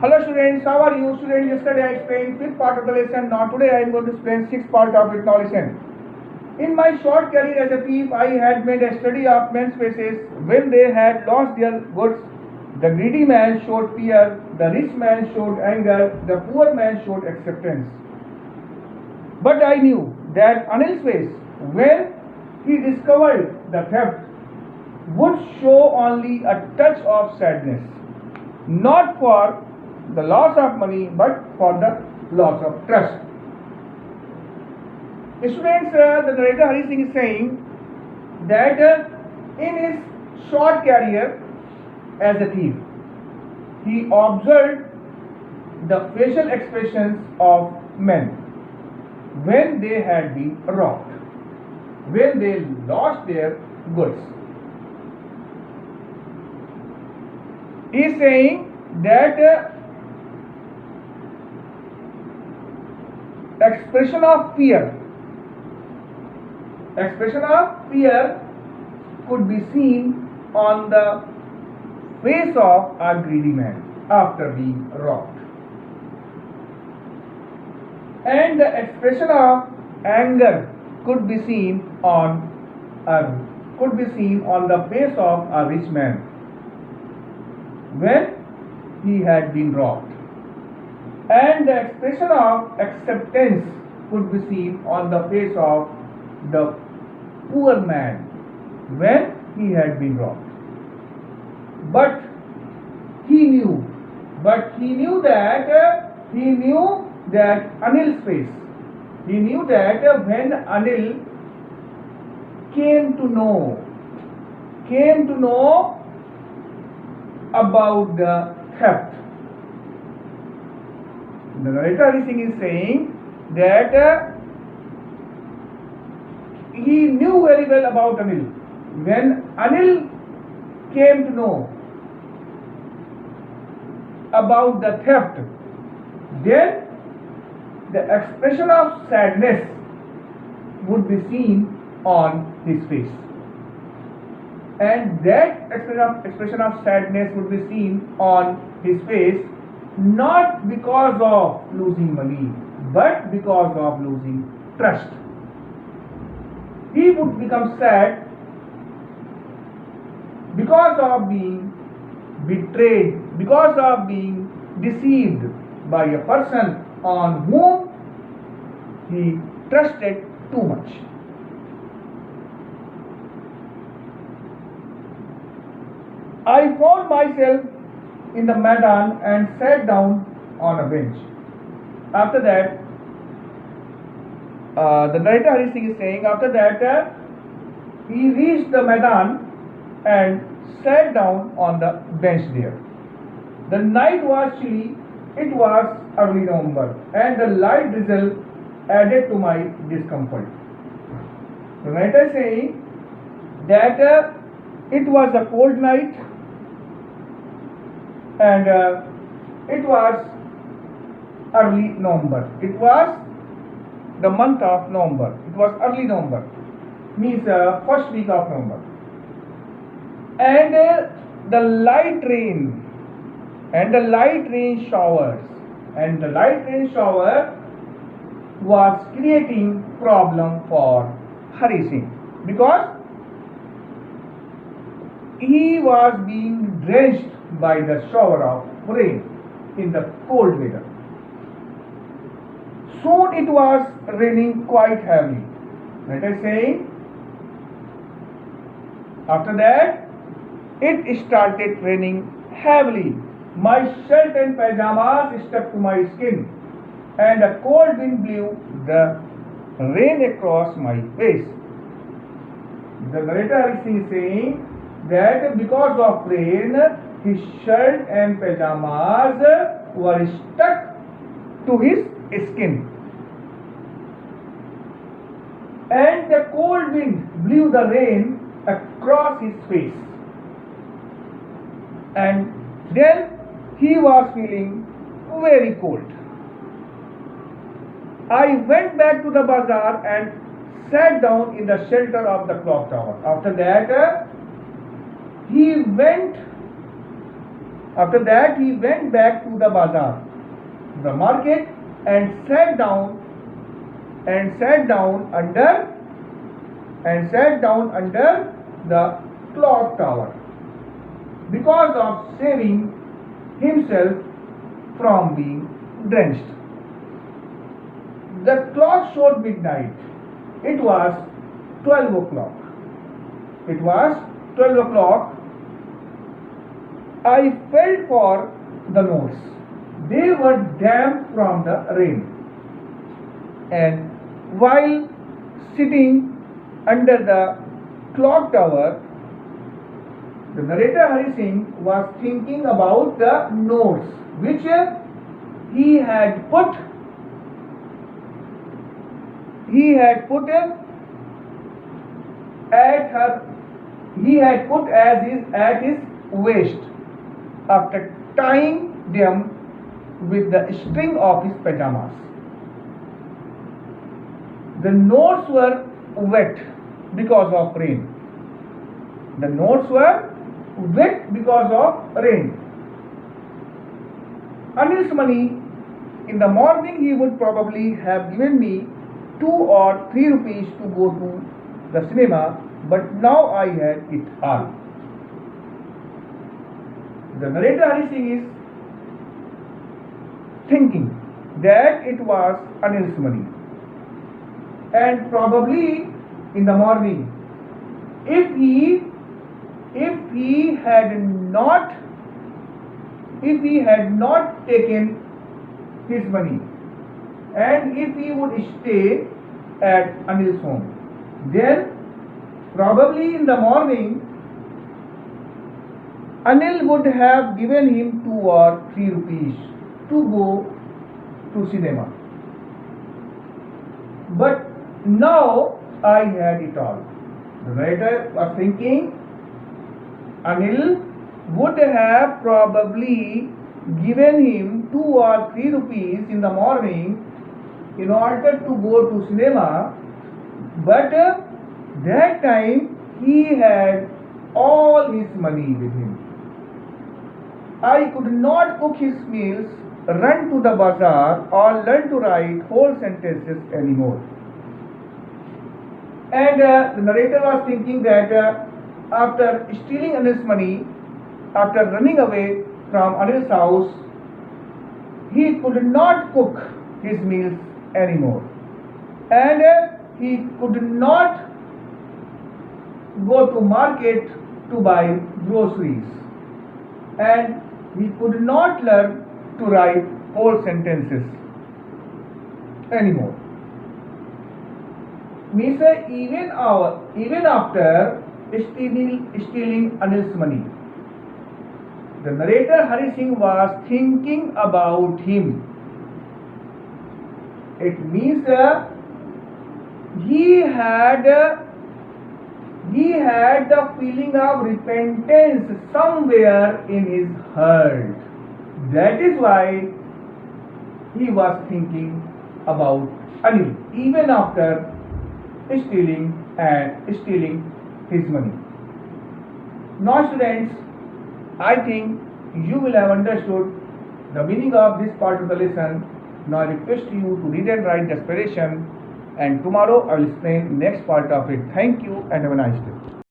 Hello students, how are you? Students, yesterday I explained fifth part of the lesson. Now today I am going to explain sixth part of it. Now listen. In my short career as a thief, I had made a study of men's faces when they had lost their goods. The greedy man showed fear, the rich man showed anger, the poor man showed acceptance. But I knew that Anil's face, when he discovered the theft, would show only a touch of sadness, not for the loss of money but for the loss of trust. Students, the narrator Hari Singh is saying that in his short career as a thief, he observed the facial expressions of men when they had been robbed, when they lost their goods. He is saying that expression of fear could be seen on the face of a greedy man after being robbed, and the expression of anger could be seen on the face of a rich man when he had been robbed, and the expression of acceptance could be seen on the face of the poor man when he had been robbed. But he knew that Anil's face. He knew that when Anil came to know about the theft. The narrator Hari Singh is saying that he knew very well about Anil. When Anil came to know about the theft, then the expression of sadness would be seen on his face. And that expression of sadness would be seen on his face not because of losing money, but because of losing trust. He would become sad because of being betrayed, because of being deceived by a person on whom he trusted too much. I found myself in the Maidan and sat down on a bench. After that, the narrator Hari Singh is saying, after that he reached the Maidan and sat down on the bench there. The night was chilly, it was early November, and the light drizzle added to my discomfort. The narrator is saying that it was a cold night, and it was early November. It was the month of November. It was early November, means first week of November. And the light rain shower was creating problem for Hari Singh, because he was being drenched by the shower of rain in the cold weather. Soon it was raining quite heavily. Let us say, after that, it started raining heavily. My shirt and pajamas stuck to my skin, and a cold wind blew the rain across my face. The narrator Hari Singh is saying that because of rain, his shirt and pajamas were stuck to his skin, and the cold wind blew the rain across his face, and then he was feeling very cold. I went back to the bazaar and sat down in the shelter of the clock tower. After that, he went After that, he went back to the bazaar, the market, and sat down under the clock tower, because of saving himself from being drenched. The clock showed midnight. It was 12 o'clock. It was 12 o'clock. I felt for the notes. They were damp from the rain. And while sitting under the clock tower, the narrator Hari Singh was thinking about the notes which he had put at his waist after tying them with the string of his pajamas. The notes were wet because of rain. The notes were wet because of rain. Anil's money, in the morning he would probably have given me 2 or 3 rupees to go to the cinema, but now I had it all. The narrator Hari Singh is thinking that it was Anil's money, and probably in the morning, if he had not taken his money, and if he would stay at Anil's home, then probably in the morning Anil would have given him 2 or 3 rupees to go to cinema. But now I had it all. The narrator was thinking Anil would have probably given him 2 or 3 rupees in the morning in order to go to cinema, but that time he had all his money with him. I could not cook his meals, run to the bazaar, or learn to write whole sentences anymore. And the narrator was thinking that after stealing Anil's money, after running away from Anil's house, he could not cook his meals anymore, and he could not go to market to buy groceries, and he could not learn to write whole sentences anymore. Means even after stealing Anil's money, the narrator Hari Singh was thinking about him. It means he had the feeling of repentance somewhere in his heart. That is why he was thinking about Anil even after stealing his money. Now students, I think you will have understood the meaning of this part of the lesson. Now I request you to read and write the explanation, and tomorrow I will explain next part of it. Thank you and have a nice day.